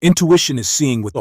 Intuition is seeing with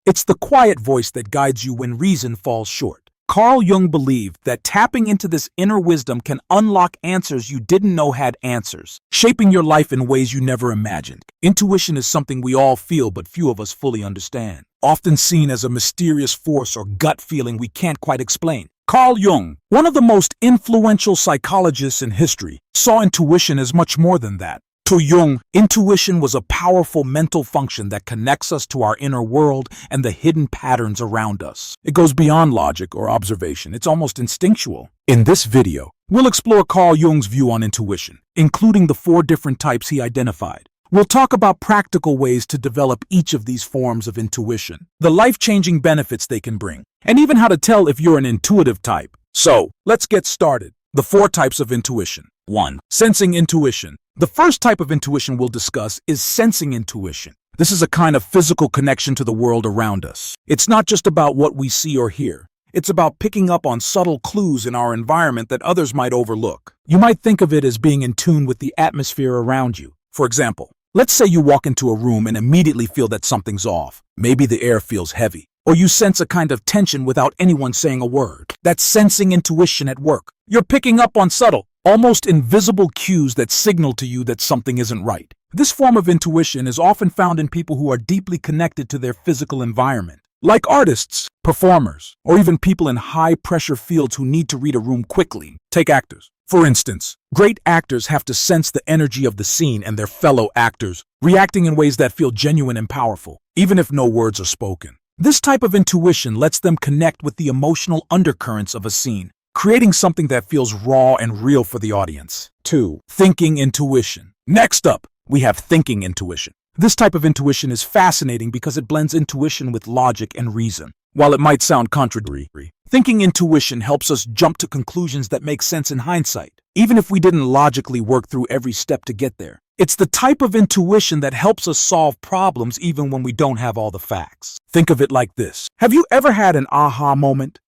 It's the quiet voice that guides you when reason falls short. Carl Jung believed that tapping into this inner wisdom can unlock answers you didn't know had answers, shaping your life in ways you never imagined. Intuition is something we all feel but few of us fully understand, often seen as a mysterious force or gut feeling we can't quite explain. Carl Jung, one of the most influential psychologists in history, saw intuition as much more than that. To Jung, intuition was a powerful mental function that connects us to our inner world and the hidden patterns around us. It goes beyond logic or observation. It's almost instinctual. In this video, we'll explore Carl Jung's view on intuition, including the 4 different types he identified. We'll talk about practical ways to develop each of these forms of intuition, the life-changing benefits they can bring, and even how to tell if you're an intuitive type. So, let's get started. The 4 types of intuition. 1. Sensing intuition. The first type of intuition we'll discuss is sensing intuition. This is a kind of physical connection to the world around us. It's not just about what we see or hear. It's about picking up on subtle clues in our environment that others might overlook. You might think of it as being in tune with the atmosphere around you. For example, let's say you walk into a room and immediately feel that something's off. Maybe the air feels heavy, or you sense a kind of tension without anyone saying a word. That's sensing intuition at work. You're picking up on subtle, almost invisible cues that signal to you that something isn't right. This form of intuition is often found in people who are deeply connected to their physical environment, like artists, performers, or even people in high-pressure fields who need to read a room quickly. Take actors. For instance, great actors have to sense the energy of the scene and their fellow actors, reacting in ways that feel genuine and powerful, even if no words are spoken. This type of intuition lets them connect with the emotional undercurrents of a scene, creating something that feels raw and real for the audience. 2. Thinking intuition. Next up, we have thinking intuition. This type of intuition is fascinating because it blends intuition with logic and reason. While it might sound contradictory, thinking intuition helps us jump to conclusions that make sense in hindsight, even if we didn't logically work through every step to get there. It's the type of intuition that helps us solve problems even when we don't have all the facts. Think of it like this. Have you ever had an aha moment?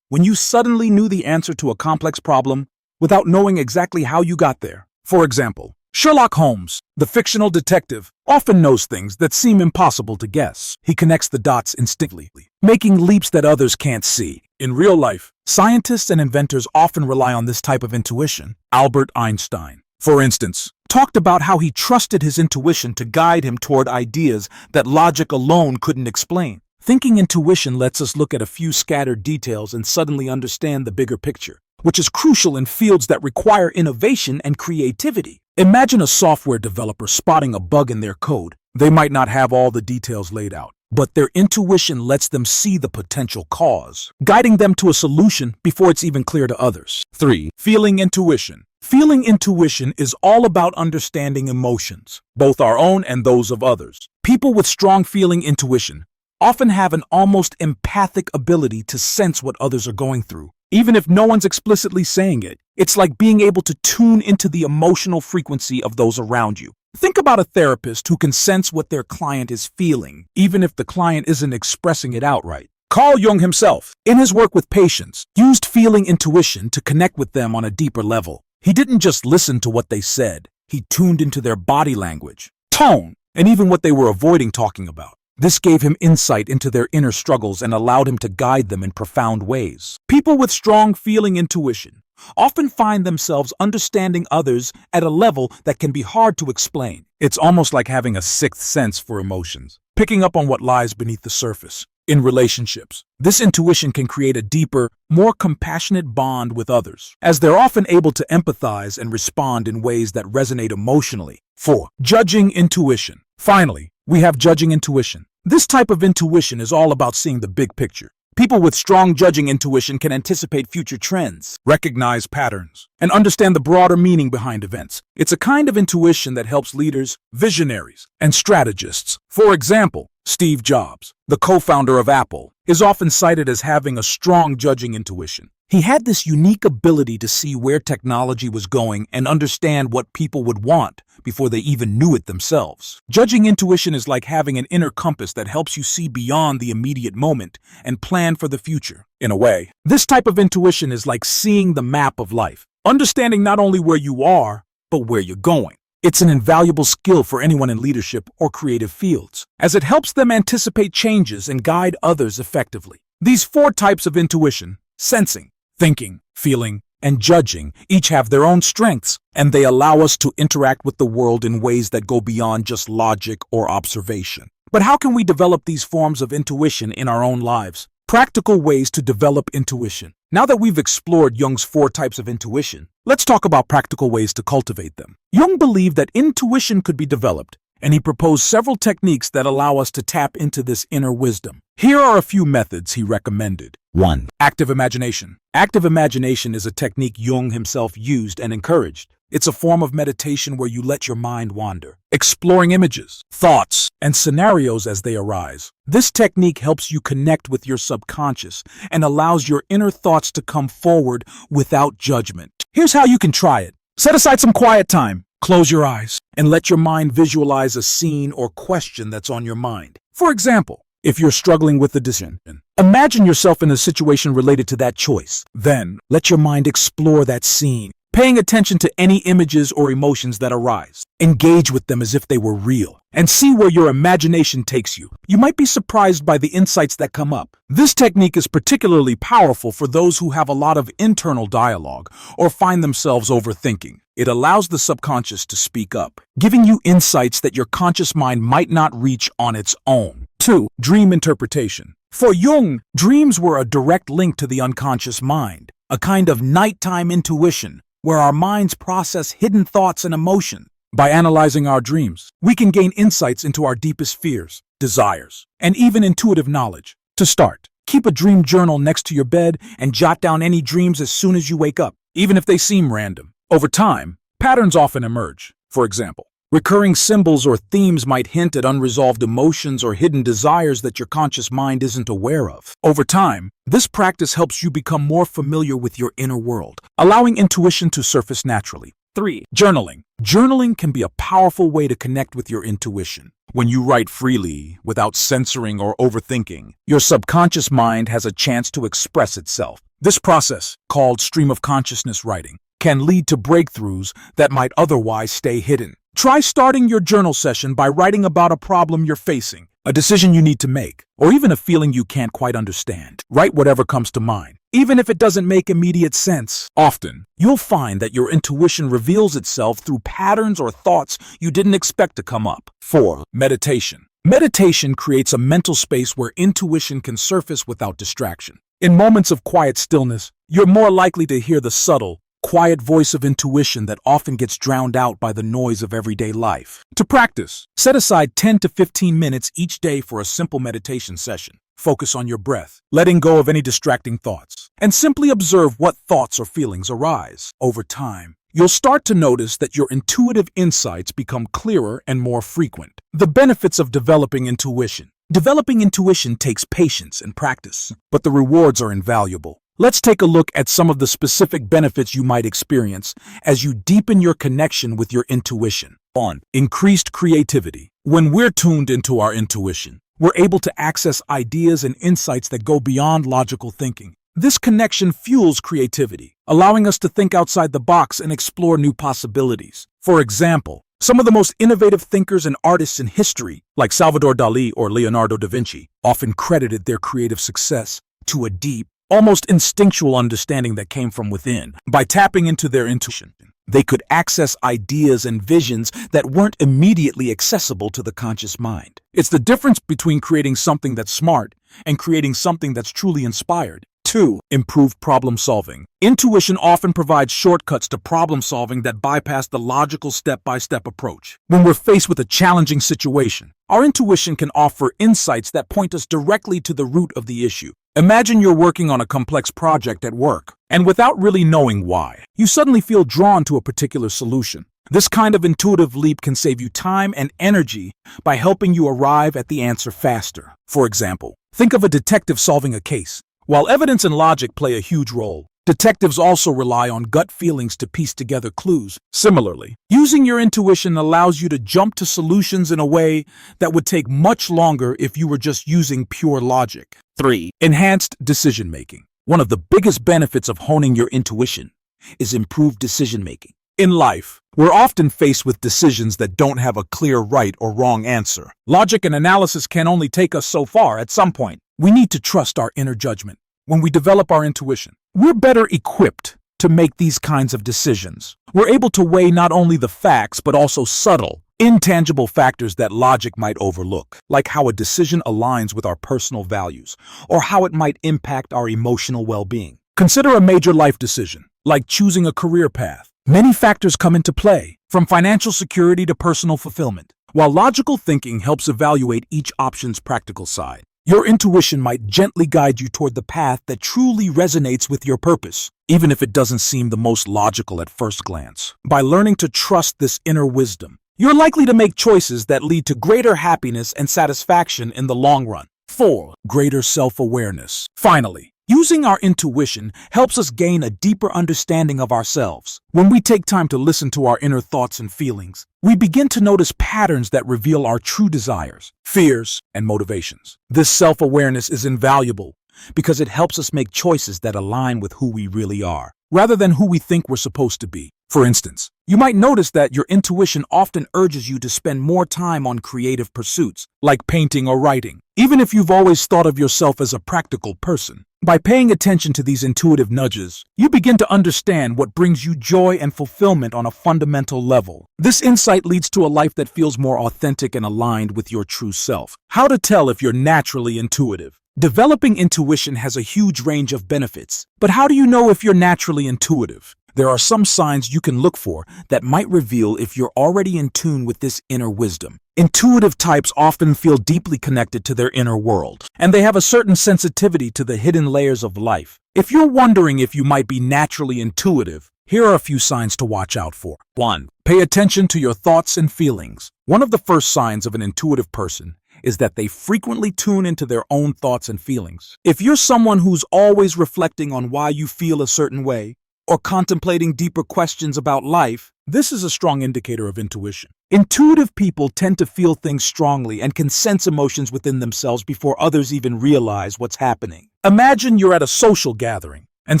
When you suddenly knew the answer to a complex problem without knowing exactly how you got there. For example, Sherlock Holmes, the fictional detective, often knows things that seem impossible to guess. He connects the dots instinctively, making leaps that others can't see. In real life, scientists and inventors often rely on this type of intuition. Albert Einstein, for instance, talked about how he trusted his intuition to guide him toward ideas that logic alone couldn't explain. Thinking intuition lets us look at a few scattered details and suddenly understand the bigger picture, which is crucial in fields that require innovation and creativity. Imagine a software developer spotting a bug in their code. They might not have all the details laid out, but their intuition lets them see the potential cause, guiding them to a solution before it's even clear to others. 3. Feeling intuition. Feeling intuition is all about understanding emotions, both our own and those of others. People with strong feeling intuition often have an almost empathic ability to sense what others are going through, even if no one's explicitly saying it. It's like being able to tune into the emotional frequency of those around you. Think about a therapist who can sense what their client is feeling, even if the client isn't expressing it outright. Carl Jung himself, in his work with patients, used feeling intuition to connect with them on a deeper level. He didn't just listen to what they said, he tuned into their body language, tone, and even what they were avoiding talking about. This gave him insight into their inner struggles and allowed him to guide them in profound ways. People with strong feeling intuition often find themselves understanding others at a level that can be hard to explain. It's almost like having a sixth sense for emotions, picking up on what lies beneath the surface. In relationships, this intuition can create a deeper, more compassionate bond with others, as they're often able to empathize and respond in ways that resonate emotionally. 4. Judging intuition. Finally, we have judging intuition. This type of intuition is all about seeing the big picture. People with strong judging intuition can anticipate future trends, recognize patterns, and understand the broader meaning behind events. It's a kind of intuition that helps leaders, visionaries, and strategists. For example, Steve Jobs, the co-founder of Apple, is often cited as having a strong judging intuition. He had this unique ability to see where technology was going and understand what people would want before they even knew it themselves. Judging intuition is like having an inner compass that helps you see beyond the immediate moment and plan for the future. In a way, this type of intuition is like seeing the map of life, understanding not only where you are, but where you're going. It's an invaluable skill for anyone in leadership or creative fields, as it helps them anticipate changes and guide others effectively. These four types of intuition, sensing, thinking, feeling, and judging, each have their own strengths, and they allow us to interact with the world in ways that go beyond just logic or observation. But how can we develop these forms of intuition in our own lives? Practical ways to develop intuition. Now that we've explored Jung's four types of intuition, let's talk about practical ways to cultivate them. Jung believed that intuition could be developed, and he proposed several techniques that allow us to tap into this inner wisdom. Here are a few methods he recommended. 1. Active imagination. Active imagination is a technique Jung himself used and encouraged. It's a form of meditation where you let your mind wander, exploring images, thoughts, and scenarios as they arise. This technique helps you connect with your subconscious and allows your inner thoughts to come forward without judgment. Here's how you can try it. Set aside some quiet time. Close your eyes and let your mind visualize a scene or question that's on your mind. For example, if you're struggling with a decision, imagine yourself in a situation related to that choice. Then, let your mind explore that scene, paying attention to any images or emotions that arise. Engage with them as if they were real, and see where your imagination takes you. You might be surprised by the insights that come up. This technique is particularly powerful for those who have a lot of internal dialogue or find themselves overthinking. It allows the subconscious to speak up, giving you insights that your conscious mind might not reach on its own. 2. Dream interpretation. For Jung, dreams were a direct link to the unconscious mind, a kind of nighttime intuition where our minds process hidden thoughts and emotions. By analyzing our dreams, we can gain insights into our deepest fears, desires, and even intuitive knowledge. To start, keep a dream journal next to your bed and jot down any dreams as soon as you wake up, even if they seem random. Over time, patterns often emerge. For example, recurring symbols or themes might hint at unresolved emotions or hidden desires that your conscious mind isn't aware of. Over time, this practice helps you become more familiar with your inner world, allowing intuition to surface naturally. 3. Journaling. Journaling can be a powerful way to connect with your intuition. When you write freely, without censoring or overthinking, your subconscious mind has a chance to express itself. This process, called stream of consciousness writing, can lead to breakthroughs that might otherwise stay hidden. Try starting your journal session by writing about a problem you're facing, a decision you need to make, or even a feeling you can't quite understand. Write whatever comes to mind, even if it doesn't make immediate sense. Often, you'll find that your intuition reveals itself through patterns or thoughts you didn't expect to come up. 4. Meditation. Meditation creates a mental space where intuition can surface without distraction. In moments of quiet stillness, you're more likely to hear the subtle, quiet voice of intuition that often gets drowned out by the noise of everyday life. To practice, set aside 10 to 15 minutes each day for a simple meditation session. Focus on your breath, letting go of any distracting thoughts, and simply observe what thoughts or feelings arise. Over time, you'll start to notice that your intuitive insights become clearer and more frequent. The benefits of developing intuition. Developing intuition takes patience and practice, but the rewards are invaluable. Let's take a look at some of the specific benefits you might experience as you deepen your connection with your intuition. 1. Increased creativity. When we're tuned into our intuition, we're able to access ideas and insights that go beyond logical thinking. This connection fuels creativity, allowing us to think outside the box and explore new possibilities. For example, some of the most innovative thinkers and artists in history, like Salvador Dali or Leonardo da Vinci, often credited their creative success to a deep, almost instinctual understanding that came from within. By tapping into their intuition, they could access ideas and visions that weren't immediately accessible to the conscious mind. It's the difference between creating something that's smart and creating something that's truly inspired. 2. Improved problem solving. Intuition often provides shortcuts to problem solving that bypass the logical step-by-step approach. When we're faced with a challenging situation, our intuition can offer insights that point us directly to the root of the issue. Imagine you're working on a complex project at work, and without really knowing why, you suddenly feel drawn to a particular solution. This kind of intuitive leap can save you time and energy by helping you arrive at the answer faster. For example, think of a detective solving a case. While evidence and logic play a huge role, detectives also rely on gut feelings to piece together clues. Similarly, using your intuition allows you to jump to solutions in a way that would take much longer if you were just using pure logic. 3. Enhanced decision-making. One of the biggest benefits of honing your intuition is improved decision-making. In life, we're often faced with decisions that don't have a clear right or wrong answer. Logic and analysis can only take us so far. At some point, we need to trust our inner judgment. When we develop our intuition, we're better equipped to make these kinds of decisions. We're able to weigh not only the facts, but also subtle, intangible factors that logic might overlook, like how a decision aligns with our personal values, or how it might impact our emotional well-being. Consider a major life decision, like choosing a career path. Many factors come into play, from financial security to personal fulfillment. While logical thinking helps evaluate each option's practical side, your intuition might gently guide you toward the path that truly resonates with your purpose, even if it doesn't seem the most logical at first glance. By learning to trust this inner wisdom, you're likely to make choices that lead to greater happiness and satisfaction in the long run. 4. Greater self-awareness. Finally, using our intuition helps us gain a deeper understanding of ourselves. When we take time to listen to our inner thoughts and feelings, we begin to notice patterns that reveal our true desires, fears, and motivations. This self-awareness is invaluable because it helps us make choices that align with who we really are, rather than who we think we're supposed to be. For instance, you might notice that your intuition often urges you to spend more time on creative pursuits, like painting or writing, even if you've always thought of yourself as a practical person. By paying attention to these intuitive nudges, you begin to understand what brings you joy and fulfillment on a fundamental level. This insight leads to a life that feels more authentic and aligned with your true self. How to tell if you're naturally intuitive? Developing intuition has a huge range of benefits, but how do you know if you're naturally intuitive? There are some signs you can look for that might reveal if you're already in tune with this inner wisdom. Intuitive types often feel deeply connected to their inner world, and they have a certain sensitivity to the hidden layers of life. If you're wondering if you might be naturally intuitive, here are a few signs to watch out for. 1. Pay attention to your thoughts and feelings. One of the first signs of an intuitive person is that they frequently tune into their own thoughts and feelings. If you're someone who's always reflecting on why you feel a certain way, or contemplating deeper questions about life, this is a strong indicator of intuition. Intuitive people tend to feel things strongly and can sense emotions within themselves before others even realize what's happening. Imagine you're at a social gathering and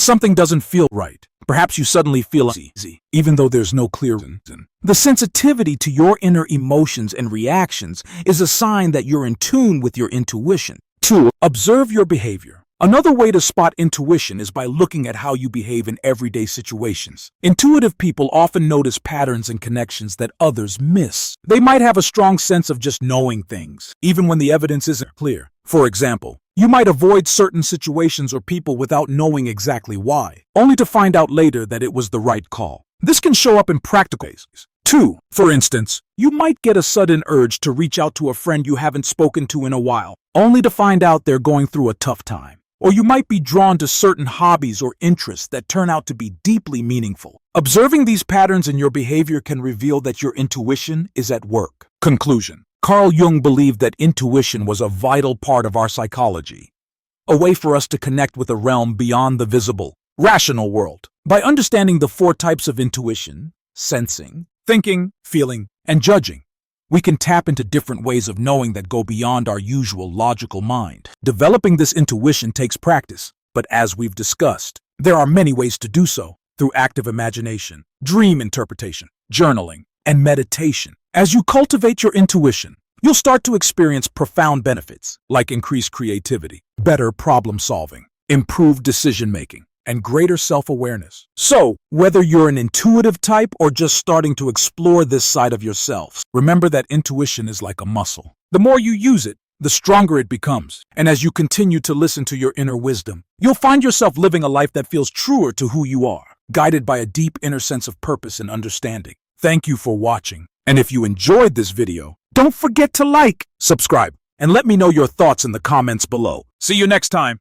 something doesn't feel right. Perhaps you suddenly feel uneasy, even though there's no clear reason. The sensitivity to your inner emotions and reactions is a sign that you're in tune with your intuition. 2. Observe your behavior. Another way to spot intuition is by looking at how you behave in everyday situations. Intuitive people often notice patterns and connections that others miss. They might have a strong sense of just knowing things, even when the evidence isn't clear. For example, you might avoid certain situations or people without knowing exactly why, only to find out later that it was the right call. This can show up in practical ways. 2. For instance, you might get a sudden urge to reach out to a friend you haven't spoken to in a while, only to find out they're going through a tough time. Or you might be drawn to certain hobbies or interests that turn out to be deeply meaningful. Observing these patterns in your behavior can reveal that your intuition is at work. Conclusion. Carl Jung believed that intuition was a vital part of our psychology, a way for us to connect with a realm beyond the visible, rational world. By understanding the 4 types of intuition, sensing, thinking, feeling, and judging, we can tap into different ways of knowing that go beyond our usual logical mind. Developing this intuition takes practice, but as we've discussed, there are many ways to do so through active imagination, dream interpretation, journaling, and meditation. As you cultivate your intuition, you'll start to experience profound benefits like increased creativity, better problem solving, improved decision making, and greater self-awareness. So, whether you're an intuitive type or just starting to explore this side of yourself, remember that intuition is like a muscle. The more you use it, the stronger it becomes. And as you continue to listen to your inner wisdom, you'll find yourself living a life that feels truer to who you are, guided by a deep inner sense of purpose and understanding. Thank you for watching. And if you enjoyed this video, don't forget to like, subscribe, and let me know your thoughts in the comments below. See you next time.